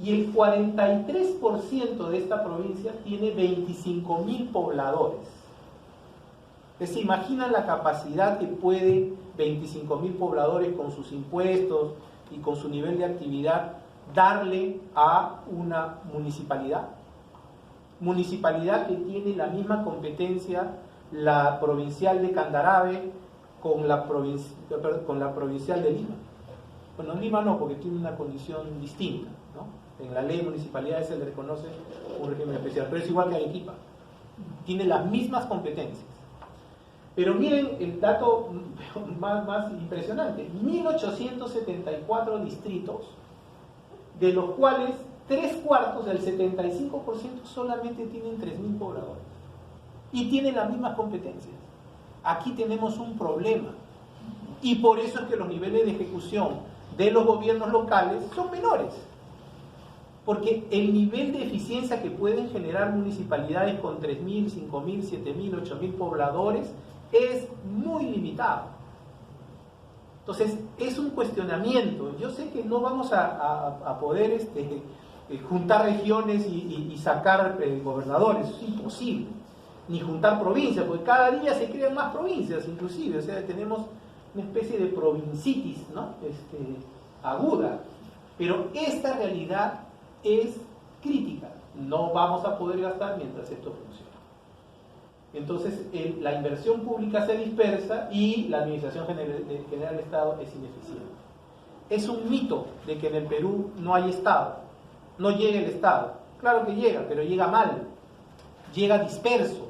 y el 43% de esta provincia tiene 25.000 pobladores. ¿Se imaginan la capacidad que puede 25.000 pobladores con sus impuestos y con su nivel de actividad darle a una municipalidad? Municipalidad que tiene la misma competencia la provincial de Candarave con la provincial de Lima. Bueno, Lima no, porque tiene una condición distinta, ¿no? En la ley de municipalidades se le reconoce un régimen especial, pero es igual que Arequipa. Tiene las mismas competencias. Pero miren el dato más impresionante: 1.874 distritos, de los cuales 3/4, del 75%, solamente tienen 3.000 pobladores. Y tienen las mismas competencias. Aquí tenemos un problema. Y por eso es que los niveles de ejecución de los gobiernos locales son menores. Porque el nivel de eficiencia que pueden generar municipalidades con 3.000, 5.000, 7.000, 8.000 pobladores es muy limitado. Entonces, es un cuestionamiento. Yo sé que no vamos a poder juntar regiones y sacar gobernadores, es imposible. Ni juntar provincias, porque cada día se crean más provincias, inclusive. O sea, tenemos una especie de provincitis, ¿no? Aguda. Pero esta realidad es crítica. No vamos a poder gastar mientras esto funcione. Entonces, la inversión pública se dispersa y la administración general del Estado es ineficiente. Es un mito de que en el Perú no hay Estado, no llega el Estado. Claro que llega, pero llega mal, llega disperso,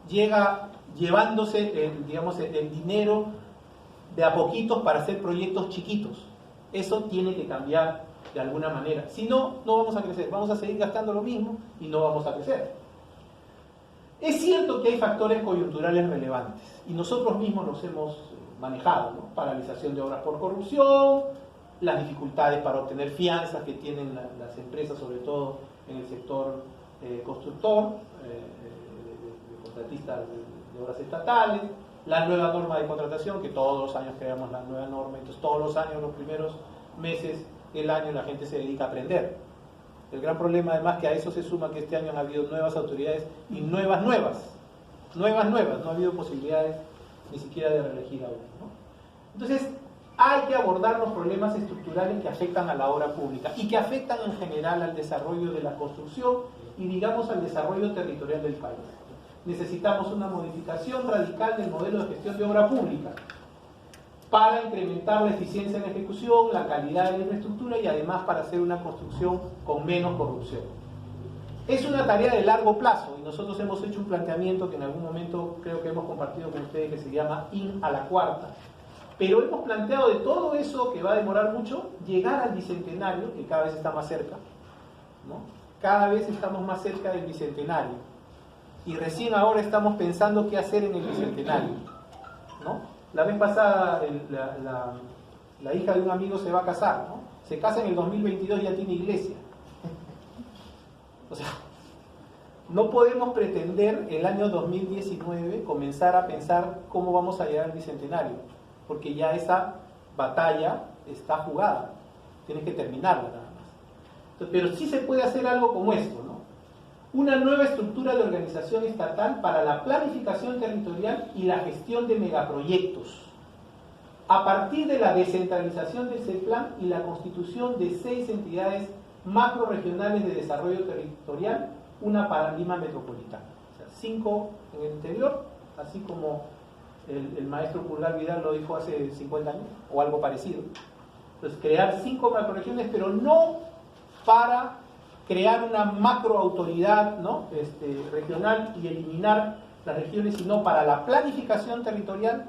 llega llevándose el dinero de a poquitos para hacer proyectos chiquitos. Eso tiene que cambiar de alguna manera. Si no, no vamos a crecer, vamos a seguir gastando lo mismo y no vamos a crecer. Es cierto que hay factores coyunturales relevantes y nosotros mismos los hemos manejado, ¿no? Paralización de obras por corrupción, las dificultades para obtener fianzas que tienen las empresas, sobre todo en el sector constructor, de contratistas de obras estatales, la nueva norma de contratación, que todos los años creamos la nueva norma, entonces todos los años, los primeros meses del año, la gente se dedica a aprender. El gran problema, además, que a eso se suma que este año han habido nuevas autoridades y nuevas, no ha habido posibilidades ni siquiera de reelegir a uno, ¿no? Entonces, hay que abordar los problemas estructurales que afectan a la obra pública y que afectan en general al desarrollo de la construcción y, digamos, al desarrollo territorial del país. Necesitamos una modificación radical del modelo de gestión de obra pública para incrementar la eficiencia en la ejecución, la calidad de la infraestructura y además para hacer una construcción con menos corrupción. Es una tarea de largo plazo y nosotros hemos hecho un planteamiento que en algún momento creo que hemos compartido con ustedes, que se llama IN a la cuarta. Pero hemos planteado de todo eso, que va a demorar mucho, llegar al bicentenario, que cada vez está más cerca, ¿no? Cada vez estamos más cerca del bicentenario. Y recién ahora estamos pensando qué hacer en el bicentenario, ¿no? La vez pasada la hija de un amigo se va a casar, ¿no? Se casa en el 2022 y ya tiene iglesia. O sea, no podemos pretender el año 2019 comenzar a pensar cómo vamos a llegar al bicentenario, porque ya esa batalla está jugada, tienes que terminarla nada más. Entonces, pero sí se puede hacer algo como esto, ¿no? Una nueva estructura de organización estatal para la planificación territorial y la gestión de megaproyectos, a partir de la descentralización del CEPLAN y la constitución de 6 entidades macroregionales de desarrollo territorial, una para Lima metropolitana. O sea, 5 en el interior, así como el maestro Pulgar Vidal lo dijo hace 50 años, o algo parecido. Entonces, crear 5 macroregiones, pero no para crear una macroautoridad, ¿no? Regional y eliminar las regiones, sino para la planificación territorial,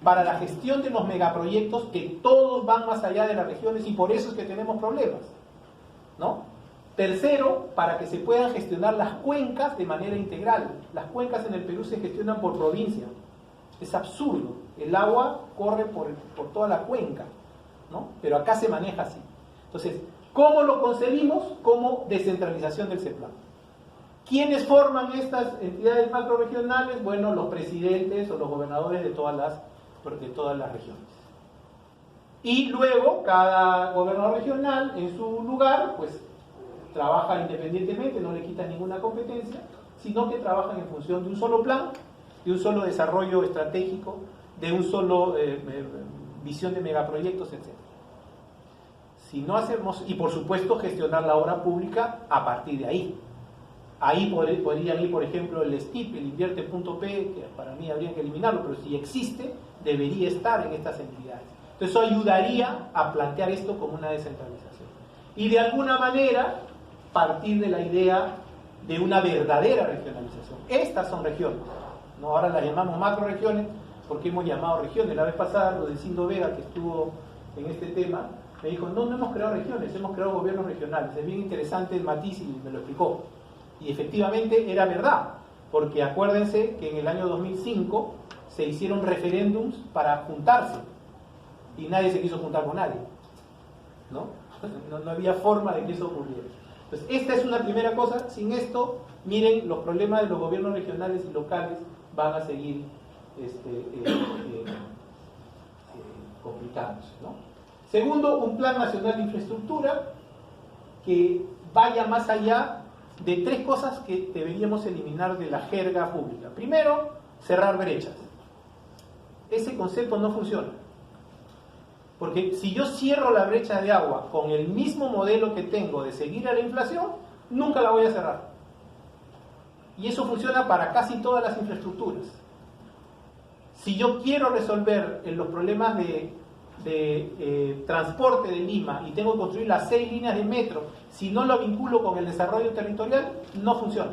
para la gestión de los megaproyectos que todos van más allá de las regiones y por eso es que tenemos problemas, ¿no? Tercero, para que se puedan gestionar las cuencas de manera integral. Las cuencas en el Perú se gestionan por provincia. Es absurdo. El agua corre por toda la cuenca, ¿no? Pero acá se maneja así. Entonces, ¿cómo lo concebimos? Como descentralización del CEPLAN. ¿Quiénes forman estas entidades macroregionales? Bueno, los presidentes o los gobernadores de todas las regiones. Y luego, cada gobernador regional, en su lugar, pues trabaja independientemente, no le quitan ninguna competencia, sino que trabajan en función de un solo plan, de un solo desarrollo estratégico, de un solo visión de megaproyectos, etc. Si no hacemos, y por supuesto gestionar la obra pública a partir de ahí. Ahí podrían ir, por ejemplo, el STIP, el invierte.p, que para mí habría que eliminarlo, pero si existe, debería estar en estas entidades. Entonces eso ayudaría a plantear esto como una descentralización. Y de alguna manera, partir de la idea de una verdadera regionalización. Estas son regiones, ¿no? Ahora las llamamos macroregiones, porque hemos llamado regiones. La vez pasada, Rodecindo Vega, que estuvo en este tema, me dijo, no hemos creado regiones, hemos creado gobiernos regionales. Es bien interesante el matiz y me lo explicó. Y efectivamente era verdad, porque acuérdense que en el año 2005 se hicieron referéndums para juntarse y nadie se quiso juntar con nadie, ¿no? No había forma de que eso ocurriera. Entonces, esta es una primera cosa. Sin esto, miren, los problemas de los gobiernos regionales y locales van a seguir complicándose, ¿no? Segundo, un plan nacional de infraestructura que vaya más allá de tres cosas que deberíamos eliminar de la jerga pública. Primero, cerrar brechas. Ese concepto no funciona. Porque si yo cierro la brecha de agua con el mismo modelo que tengo de seguir a la inflación, nunca la voy a cerrar. Y eso funciona para casi todas las infraestructuras. Si yo quiero resolver los problemas de transporte de Lima y tengo que construir las 6 líneas de metro, si no lo vinculo con el desarrollo territorial, no funciona.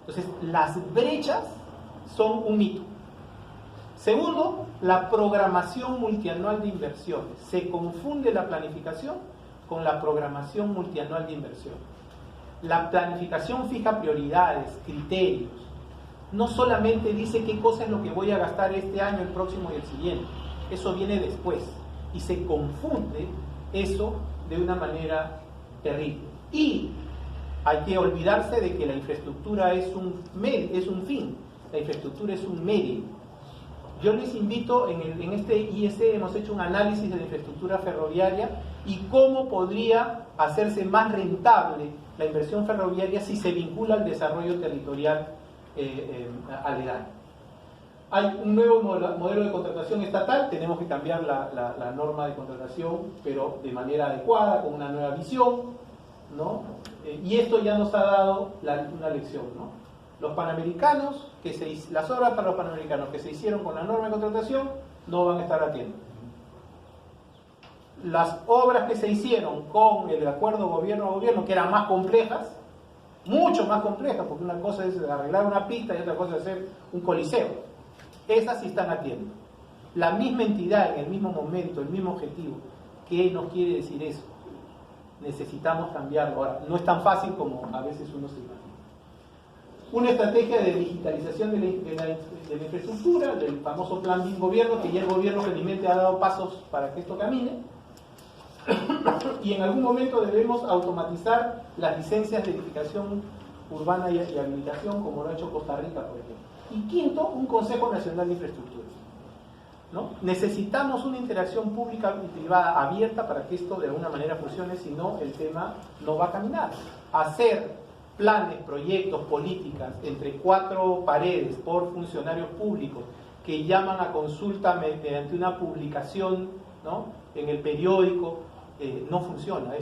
Entonces, las brechas son un mito. Segundo, la programación multianual de inversiones. Se confunde la planificación con la programación multianual de inversión. La planificación fija prioridades, criterios. No solamente dice qué cosa es lo que voy a gastar este año, el próximo y el siguiente. Eso viene después. Y se confunde eso de una manera terrible. Y hay que olvidarse de que la infraestructura es un fin. La infraestructura es un medio. Yo les invito, en este IEC hemos hecho un análisis de la infraestructura ferroviaria y cómo podría hacerse más rentable la inversión ferroviaria si se vincula al desarrollo territorial aledaño. Hay un nuevo modelo de contratación estatal, tenemos que cambiar la norma de contratación, pero de manera adecuada, con una nueva visión, ¿no? Y esto ya nos ha dado una lección, ¿no? Los panamericanos, las obras para los panamericanos que se hicieron con la norma de contratación no van a estar a tiempo. Las obras que se hicieron con el acuerdo gobierno a gobierno, que eran más complejas, mucho más complejas, porque una cosa es arreglar una pista y otra cosa es hacer un coliseo. Esas sí están a tiempo. La misma entidad, en el mismo momento, el mismo objetivo. ¿Qué nos quiere decir eso? Necesitamos cambiarlo. Ahora, no es tan fácil como a veces uno se imagina. Una estrategia de digitalización de la infraestructura, del famoso plan BIM gobierno, que ya el gobierno felizmente ha dado pasos para que esto camine. Y en algún momento debemos automatizar las licencias de edificación urbana y habilitación, como lo ha hecho Costa Rica, por ejemplo. Y quinto, un Consejo Nacional de Infraestructura, ¿no? Necesitamos una interacción pública y privada abierta para que esto de alguna manera funcione, si no el tema no va a caminar. Hacer planes, proyectos, políticas entre 4 paredes por funcionarios públicos que llaman a consulta mediante una publicación, ¿no?, en el periódico, no funciona.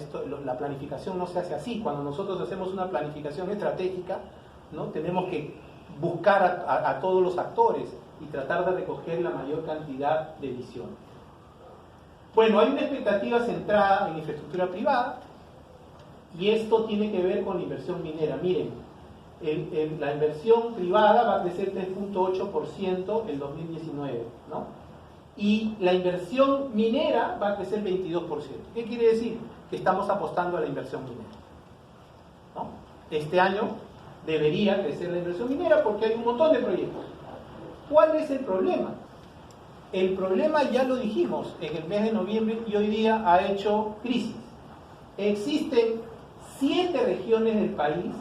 La planificación no se hace así. Cuando nosotros hacemos una planificación estratégica, ¿no?, tenemos que buscar a todos los actores y tratar de recoger la mayor cantidad de visiones. Bueno, hay una expectativa centrada en infraestructura privada y esto tiene que ver con la inversión minera. Miren, la inversión privada va a crecer 3.8% en 2019, ¿no? Y la inversión minera va a crecer 22%. ¿Qué quiere decir? Que estamos apostando a la inversión minera, ¿no? Este año debería crecer la inversión minera porque hay un montón de proyectos. ¿Cuál es el problema? El problema ya lo dijimos en el mes de noviembre y hoy día ha hecho crisis. Existen 7 regiones del país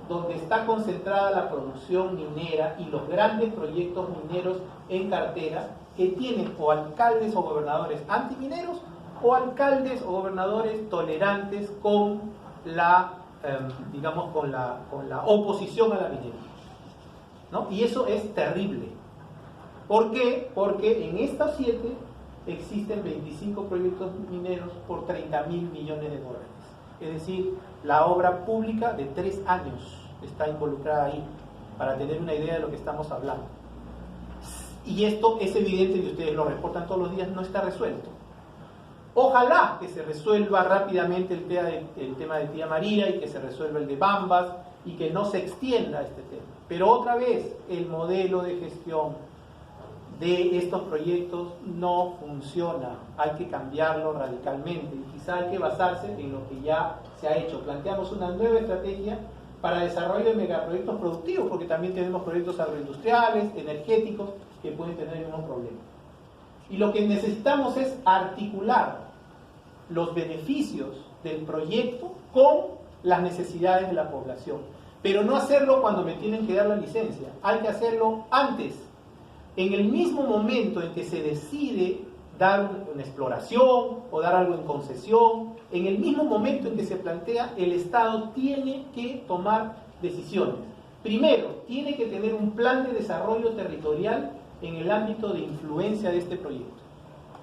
donde está concentrada la producción minera y los grandes proyectos mineros en cartera, que tienen o alcaldes o gobernadores antimineros o alcaldes o gobernadores tolerantes con la, digamos, con la oposición a la minería, ¿no? Y eso es terrible. ¿Por qué? Porque en estas 7 existen 25 proyectos mineros por 30.000 millones de dólares. Es decir, la obra pública de 3 años está involucrada ahí, para tener una idea de lo que estamos hablando. Y esto es evidente, y ustedes lo reportan todos los días, no está resuelto. Ojalá que se resuelva rápidamente el tema de Tía María y que se resuelva el de Bambas y que no se extienda este tema. Pero otra vez, el modelo de gestión de estos proyectos no funciona. Hay que cambiarlo radicalmente y quizá hay que basarse en lo que ya se ha hecho. Planteamos una nueva estrategia para desarrollo de megaproyectos productivos, porque también tenemos proyectos agroindustriales, energéticos, que pueden tener el mismo problema. Y lo que necesitamos es articular los beneficios del proyecto con las necesidades de la población. Pero no hacerlo cuando me tienen que dar la licencia. Hay que hacerlo antes. En el mismo momento en que se decide dar una exploración o dar algo en concesión, en el mismo momento en que se plantea, el Estado tiene que tomar decisiones. Primero, tiene que tener un plan de desarrollo territorial en el ámbito de influencia de este proyecto.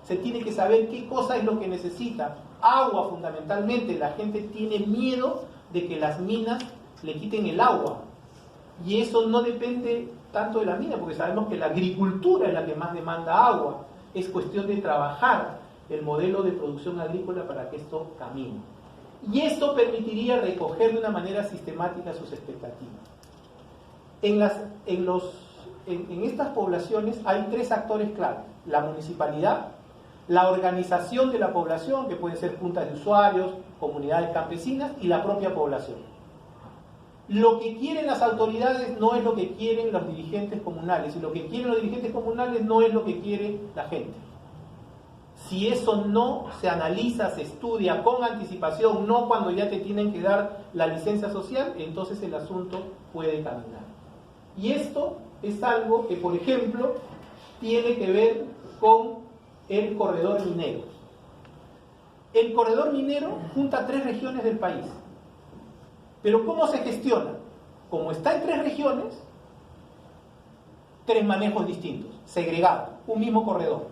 Se tiene que saber qué cosa es lo que necesita. Agua, fundamentalmente. La gente tiene miedo de que las minas le quiten el agua. Y eso no depende tanto de la mina, porque sabemos que la agricultura es la que más demanda agua. Es cuestión de trabajar el modelo de producción agrícola para que esto camine. Y esto permitiría recoger de una manera sistemática sus expectativas. En estas poblaciones hay 3 actores clave: la municipalidad, la organización de la población, que pueden ser juntas de usuarios, comunidades campesinas, y la propia población. Lo que quieren las autoridades no es lo que quieren los dirigentes comunales, y lo que quieren los dirigentes comunales no es lo que quiere la gente. Si eso no se analiza, se estudia con anticipación, no cuando ya te tienen que dar la licencia social, entonces el asunto puede caminar. Y esto es algo que, por ejemplo, tiene que ver con el corredor minero. El corredor minero junta 3 regiones del país. Pero ¿cómo se gestiona? Como está en 3 regiones, 3 manejos distintos, segregados, un mismo corredor.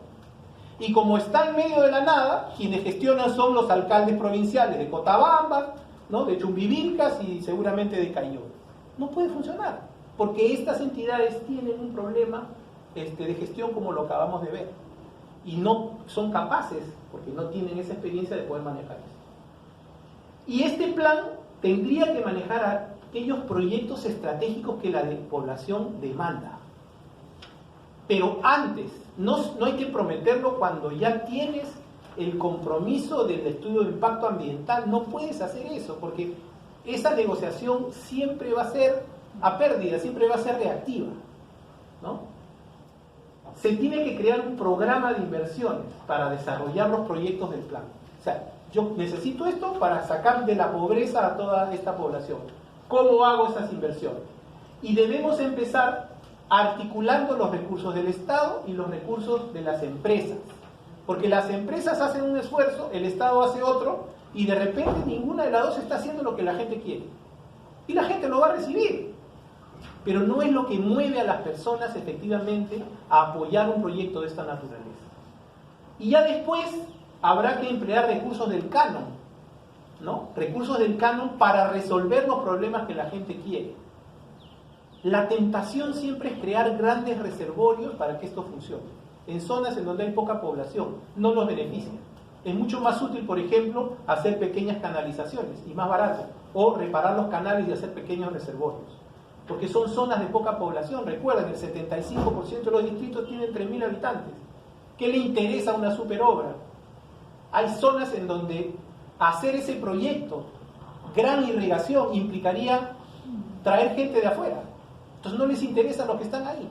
Y como está en medio de la nada, quienes gestionan son los alcaldes provinciales de Cotabamba, ¿no?, de Chumbivilcas y seguramente de Cayó. No puede funcionar, porque estas entidades tienen un problema de gestión, como lo acabamos de ver, y no son capaces, porque no tienen esa experiencia, de poder manejar esto. Y este plan tendría que manejar aquellos proyectos estratégicos que la población demanda. Pero antes, no hay que prometerlo cuando ya tienes el compromiso del estudio de impacto ambiental. No puedes hacer eso, porque esa negociación siempre va a ser a pérdida, siempre va a ser reactiva, ¿no? Se tiene que crear un programa de inversiones para desarrollar los proyectos del plan. O sea, yo necesito esto para sacar de la pobreza a toda esta población. ¿Cómo hago esas inversiones? Y debemos empezar articulando los recursos del Estado y los recursos de las empresas. Porque las empresas hacen un esfuerzo, el Estado hace otro, y de repente ninguna de las dos está haciendo lo que la gente quiere. Y la gente lo va a recibir. Pero no es lo que mueve a las personas efectivamente a apoyar un proyecto de esta naturaleza. Y ya después habrá que emplear recursos del canon, ¿no? Recursos del canon para resolver los problemas que la gente quiere. La tentación siempre es crear grandes reservorios para que esto funcione. En zonas en donde hay poca población, no los beneficia. Es mucho más útil, por ejemplo, hacer pequeñas canalizaciones, y más barato, o reparar los canales y hacer pequeños reservorios. Porque son zonas de poca población. Recuerden, el 75% de los distritos tienen 3.000 habitantes. ¿Qué le interesa a una superobra? Hay zonas en donde hacer ese proyecto, gran irrigación, implicaría traer gente de afuera. Entonces no les interesa a los que están ahí.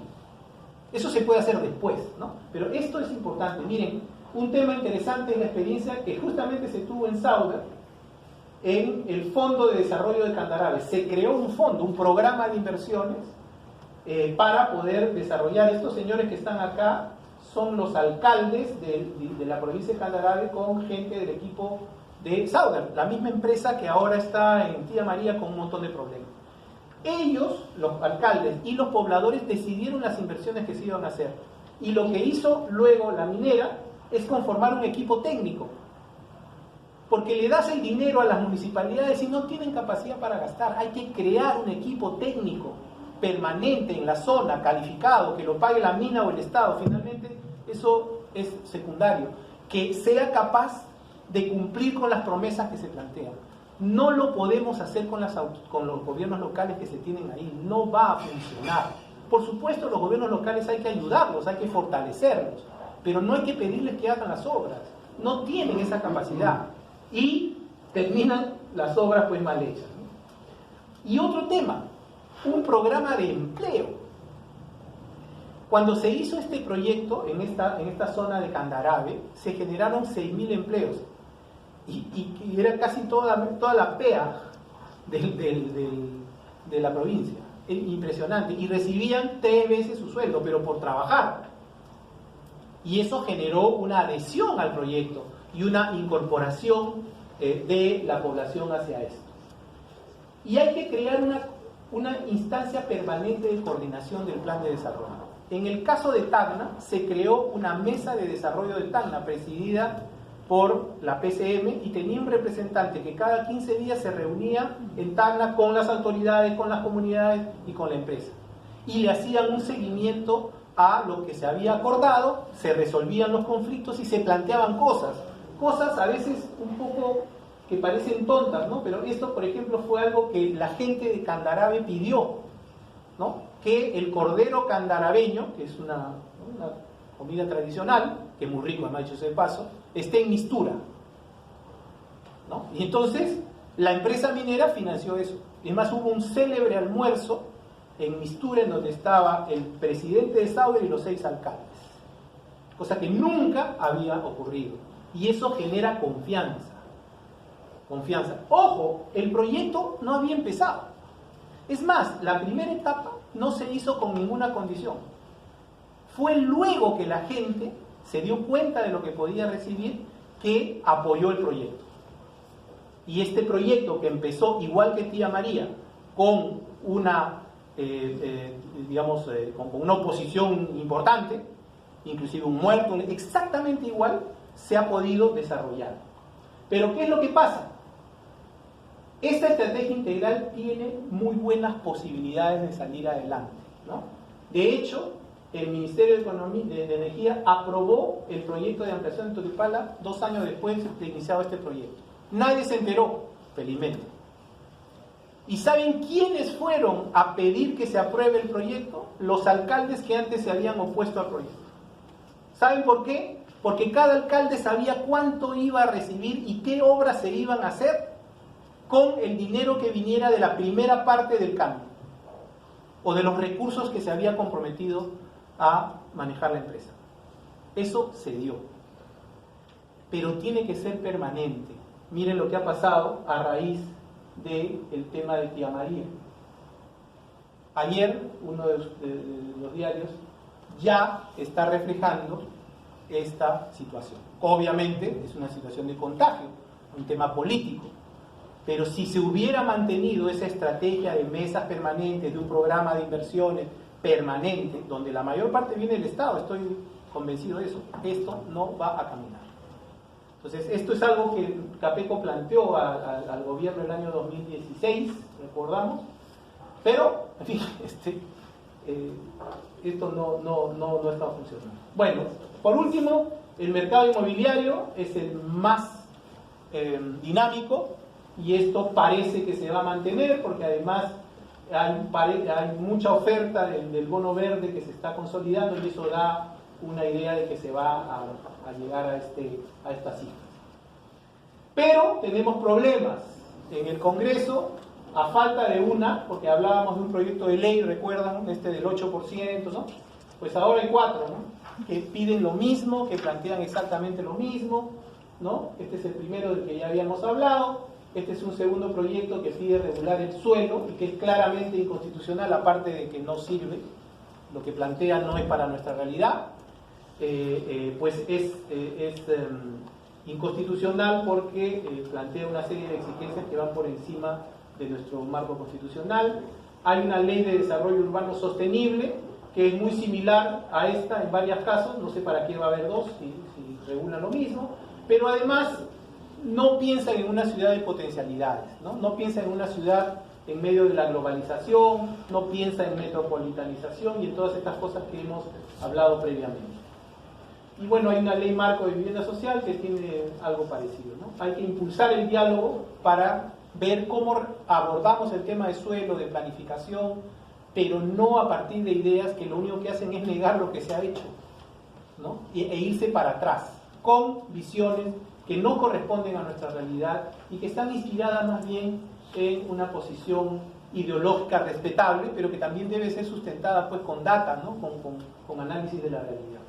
Eso se puede hacer después, ¿no? Pero esto es importante. Miren, un tema interesante es la experiencia que justamente se tuvo en Sauda, en el Fondo de Desarrollo de Candarave. Se creó un fondo, un programa de inversiones para poder desarrollar. Estos señores que están acá son los alcaldes de la provincia de Candarave con gente del equipo de Sauder, la misma empresa que ahora está en Tía María con un montón de problemas. Ellos, los alcaldes y los pobladores, decidieron las inversiones que se iban a hacer. Y lo que hizo luego la minera es conformar un equipo técnico. Porque le das el dinero a las municipalidades y no tienen capacidad para gastar. Hay que crear un equipo técnico permanente en la zona, calificado, que lo pague la mina o el Estado. Finalmente, eso es secundario. Que sea capaz de cumplir con las promesas que se plantean. No lo podemos hacer con los gobiernos locales que se tienen ahí. No va a funcionar. Por supuesto, los gobiernos locales hay que ayudarlos, hay que fortalecerlos, pero no hay que pedirles que hagan las obras. No tienen esa capacidad. Y terminan las obras pues mal hechas. Y otro tema, un programa de empleo. Cuando se hizo este proyecto en esta zona de Candarave, se generaron 6.000 empleos. Y era casi toda la PEA de la provincia. Impresionante. Y recibían 3 veces su sueldo, pero por trabajar. Y eso generó una adhesión al proyecto y una incorporación de la población hacia esto. Y hay que crear una instancia permanente de coordinación del plan de desarrollo. En el caso de Tacna, se creó una mesa de desarrollo de Tacna, presidida por la PCM, y tenía un representante que cada 15 días se reunía en Tacna con las autoridades, con las comunidades y con la empresa. Y le hacían un seguimiento a lo que se había acordado, se resolvían los conflictos y se planteaban cosas a veces un poco que parecen tontas, ¿no? Pero esto, por ejemplo, fue algo que la gente de Candarave pidió, ¿no? Que el cordero candaraveño, que es una comida tradicional, que es muy rico, además dicho sea de paso, esté en Mistura, ¿no? Y entonces la empresa minera financió eso. Además hubo un célebre almuerzo en Mistura en donde estaba el presidente de Sauder y los 6 alcaldes, cosa que nunca había ocurrido. Y eso genera confianza. Ojo, el proyecto no había empezado. Es más, la primera etapa no se hizo con ninguna condición. Fue luego que la gente se dio cuenta de lo que podía recibir que apoyó el proyecto. Y este proyecto, que empezó igual que Tía María, con una con una oposición importante, inclusive un muerto, exactamente igual, se ha podido desarrollar. Pero ¿qué es lo que pasa? Esta estrategia integral tiene muy buenas posibilidades de salir adelante, ¿no? De hecho, el Ministerio de Energía aprobó el proyecto de ampliación de Toquepala 2 años después de iniciado este proyecto. Nadie se enteró, felizmente. ¿Y saben quiénes fueron a pedir que se apruebe el proyecto? Los alcaldes que antes se habían opuesto al proyecto. ¿Saben por qué? Porque cada alcalde sabía cuánto iba a recibir y qué obras se iban a hacer con el dinero que viniera de la primera parte del cambio o de los recursos que se había comprometido a manejar la empresa. Eso se dio. Pero tiene que ser permanente. Miren lo que ha pasado a raíz del tema de Tía María. Ayer, uno de los diarios ya está reflejando esta situación. Obviamente es una situación de contagio, un tema político, pero si se hubiera mantenido esa estrategia de mesas permanentes, de un programa de inversiones permanente, donde la mayor parte viene del Estado, estoy convencido de eso, esto no va a caminar. Entonces, esto es algo que Capeco planteó al gobierno el año 2016, recordamos, pero, en fin, esto no está funcionando. Bueno, por último, el mercado inmobiliario es el más dinámico y esto parece que se va a mantener porque además hay mucha oferta del bono verde que se está consolidando y eso da una idea de que se va a llegar a estas cifras. Pero tenemos problemas en el Congreso a falta de porque hablábamos de un proyecto de ley, recuerdan, del 8%, ¿no? Pues ahora hay 4, ¿no? Que piden lo mismo, que plantean exactamente lo mismo, ¿no? Este es el primero del que ya habíamos hablado. Este es un segundo proyecto que pide regular el suelo y que es claramente inconstitucional, aparte de que no sirve. Lo que plantea no es para nuestra realidad. pues es inconstitucional porque plantea una serie de exigencias que van por encima de nuestro marco constitucional. Hay una ley de desarrollo urbano sostenible que es muy similar a esta en varios casos, no sé para qué va a haber dos si regulan lo mismo, pero además no piensan en una ciudad de potencialidades, no piensan en una ciudad en medio de la globalización, no piensa en metropolitanización y en todas estas cosas que hemos hablado previamente. Y bueno, hay una ley marco de vivienda social que tiene algo parecido, ¿no? Hay que impulsar el diálogo para ver cómo abordamos el tema de suelo, de planificación, pero no a partir de ideas que lo único que hacen es negar lo que se ha hecho, ¿no? E irse para atrás, con visiones que no corresponden a nuestra realidad y que están inspiradas más bien en una posición ideológica respetable, pero que también debe ser sustentada pues con data, ¿no? con análisis de la realidad.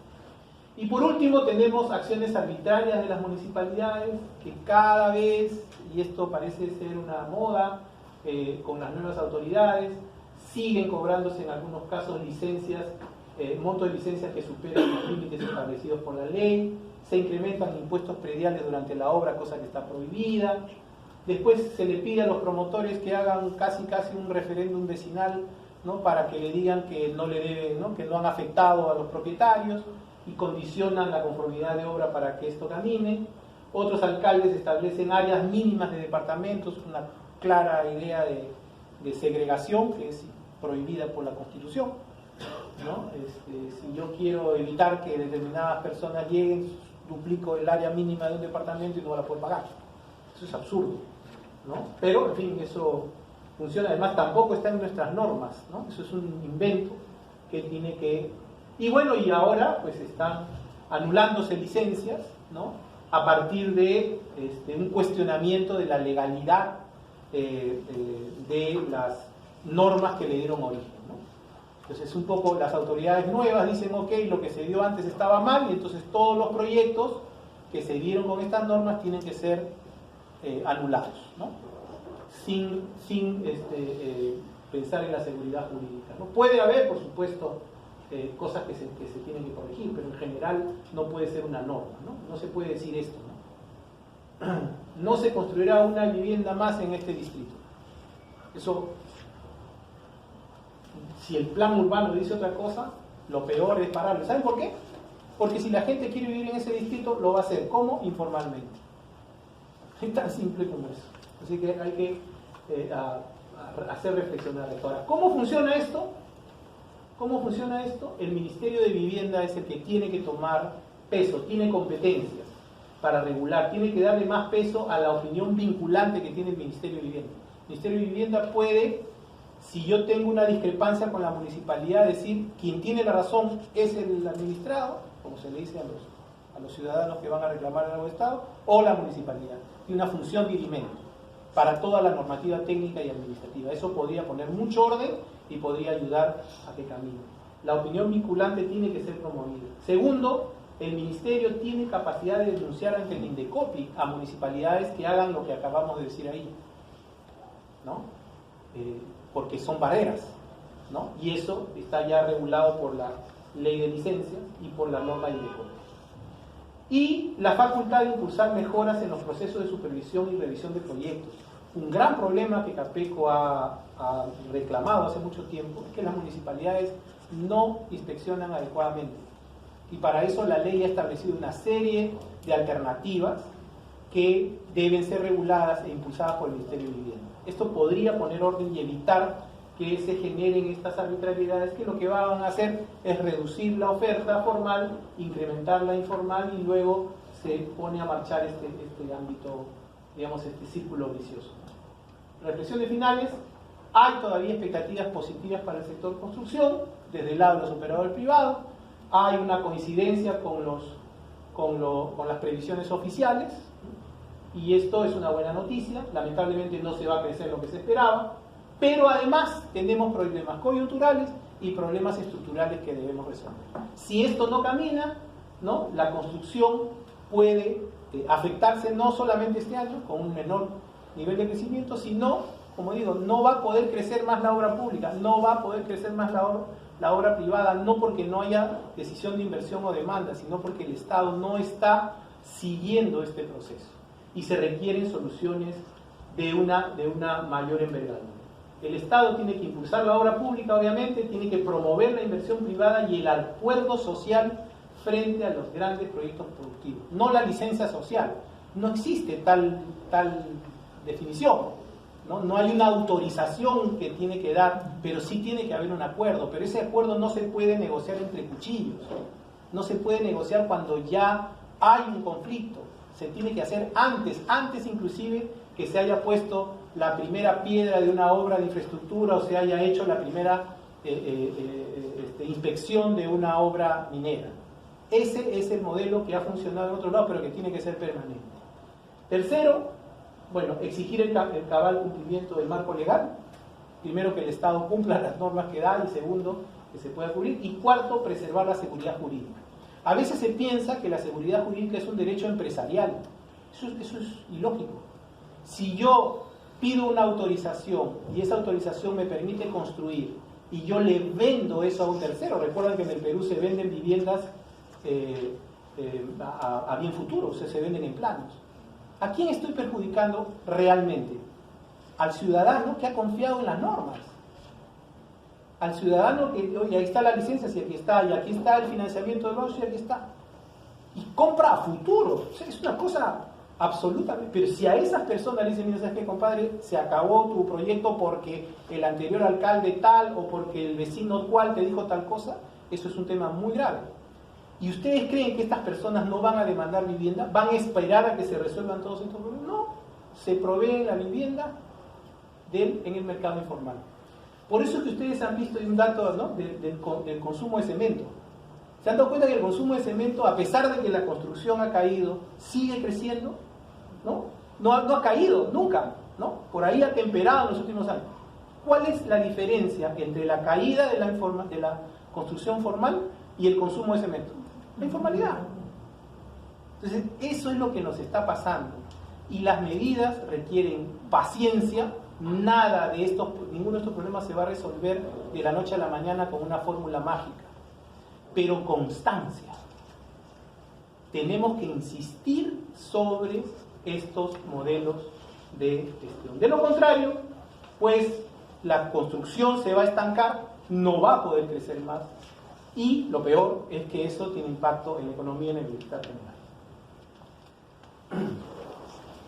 Y por último tenemos acciones arbitrarias de las municipalidades que cada vez, y esto parece ser una moda con las nuevas autoridades, siguen cobrándose en algunos casos licencias, montos de licencias que superan los límites establecidos por la ley, se incrementan impuestos prediales durante la obra, cosa que está prohibida. Después se le pide a los promotores que hagan casi un referéndum vecinal, ¿no? Para que le digan que no le deben, ¿no? Que no han afectado a los propietarios y condicionan la conformidad de obra para que esto camine. Otros alcaldes establecen áreas mínimas de departamentos, una clara idea de segregación que es prohibida por la Constitución, ¿no? Si yo quiero evitar que determinadas personas lleguen, duplico el área mínima de un departamento y no la puedo pagar. Eso es absurdo, ¿no? Pero, en fin, eso funciona. Además, tampoco está en nuestras normas, ¿no? Eso es un invento que tiene que... Y bueno, y ahora pues están anulándose licencias, ¿no? A partir de un cuestionamiento de la legalidad de las normas que le dieron origen, ¿no? Entonces, un poco las autoridades nuevas dicen, ok, lo que se dio antes estaba mal, y entonces todos los proyectos que se dieron con estas normas tienen que ser anulados, ¿no? Sin pensar en la seguridad jurídica, ¿no? Puede haber, por supuesto, cosas que se tienen que corregir, pero en general no puede ser una norma, ¿no? No se puede decir esto, ¿no? No se construirá una vivienda más en este distrito. Eso, si el plan urbano dice otra cosa, lo peor es pararlo. ¿Saben por qué? Porque si la gente quiere vivir en ese distrito, lo va a hacer. ¿Cómo? Informalmente. Es tan simple como eso. Así que hay que hacer reflexionar esto. Ahora, ¿cómo funciona esto? ¿Cómo funciona esto? El Ministerio de Vivienda es el que tiene que tomar peso, tiene competencias para regular, tiene que darle más peso a la opinión vinculante que tiene el Ministerio de Vivienda. El Ministerio de Vivienda puede, si yo tengo una discrepancia con la municipalidad, decir quien tiene la razón es el administrado, como se le dice a los ciudadanos que van a reclamar algo de Estado, o la municipalidad. Tiene una función dirimente para toda la normativa técnica y administrativa. Eso podría poner mucho orden y podría ayudar a que camine. La opinión vinculante tiene que ser promovida. Segundo, el Ministerio tiene capacidad de denunciar ante el INDECOPI a municipalidades que hagan lo que acabamos de decir ahí, ¿no? Porque son barreras, ¿no? Y eso está ya regulado por la ley de licencias y por la norma INDECOPI. Y la facultad de impulsar mejoras en los procesos de supervisión y revisión de proyectos. Un gran problema que CAPECO ha reclamado hace mucho tiempo es que las municipalidades no inspeccionan adecuadamente. Y para eso la ley ha establecido una serie de alternativas que deben ser reguladas e impulsadas por el Ministerio de Vivienda. Esto podría poner orden y evitar que se generen estas arbitrariedades que lo que van a hacer es reducir la oferta formal, incrementar la informal y luego se pone a marchar este ámbito, digamos, este círculo vicioso. Reflexiones finales. Hay todavía expectativas positivas para el sector construcción desde el lado de los operadores privados. Hay una coincidencia con las previsiones oficiales y esto es una buena noticia. Lamentablemente no se va a crecer lo que se esperaba, pero además tenemos problemas coyunturales y problemas estructurales que debemos resolver. Si esto no camina, ¿no? La construcción puede afectarse no solamente este año con un menor nivel de crecimiento, sino, como digo, no va a poder crecer más la obra pública, no va a poder crecer más la la obra privada, no porque no haya decisión de inversión o demanda, sino porque el Estado no está siguiendo este proceso y se requieren soluciones de una mayor envergadura. El Estado tiene que impulsar la obra pública, obviamente, tiene que promover la inversión privada y el acuerdo social frente a los grandes proyectos productivos, no la licencia social. No existe tal definición. No hay una autorización que tiene que dar, pero sí tiene que haber un acuerdo. Pero ese acuerdo no se puede negociar entre cuchillos. No se puede negociar cuando ya hay un conflicto. Se tiene que hacer antes inclusive que se haya puesto la primera piedra de una obra de infraestructura o se haya hecho la primera inspección de una obra minera. Ese es el modelo que ha funcionado en otro lado, pero que tiene que ser permanente. Tercero, bueno, exigir el cabal cumplimiento del marco legal. Primero, que el Estado cumpla las normas que da, y segundo, que se pueda cubrir. Y cuarto, preservar la seguridad jurídica. A veces se piensa que la seguridad jurídica es un derecho empresarial. Eso es ilógico. Si yo pido una autorización y esa autorización me permite construir y yo le vendo eso a un tercero, recuerdan que en el Perú se venden viviendas a bien futuro, se venden en planos. ¿A quién estoy perjudicando realmente? Al ciudadano que ha confiado en las normas. Al ciudadano que, oye, ahí está la licencia, si aquí está, y aquí está el financiamiento del banco, y aquí está. Y compra a futuro. O sea, es una cosa absolutamente. Pero si a esas personas le dicen, mira, ¿sabes qué, compadre? Se acabó tu proyecto porque el anterior alcalde tal, o porque el vecino cual te dijo tal cosa, eso es un tema muy grave. ¿Y ustedes creen que estas personas no van a demandar vivienda? ¿Van a esperar a que se resuelvan todos estos problemas? No, se provee la vivienda en el mercado informal. Por eso es que ustedes han visto un dato, ¿no?, del consumo de cemento. ¿Se han dado cuenta que el consumo de cemento, a pesar de que la construcción ha caído, sigue creciendo? No ha caído nunca, ¿no? Por ahí ha temperado en los últimos años. ¿Cuál es la diferencia entre la caída de la construcción formal y el consumo de cemento? La informalidad. Entonces, eso es lo que nos está pasando. Y las medidas requieren paciencia. Ninguno de estos problemas se va a resolver de la noche a la mañana con una fórmula mágica. Pero constancia. Tenemos que insistir sobre estos modelos de gestión. De lo contrario, pues la construcción se va a estancar, no va a poder crecer más. Y lo peor es que eso tiene impacto en la economía y en el bienestar general.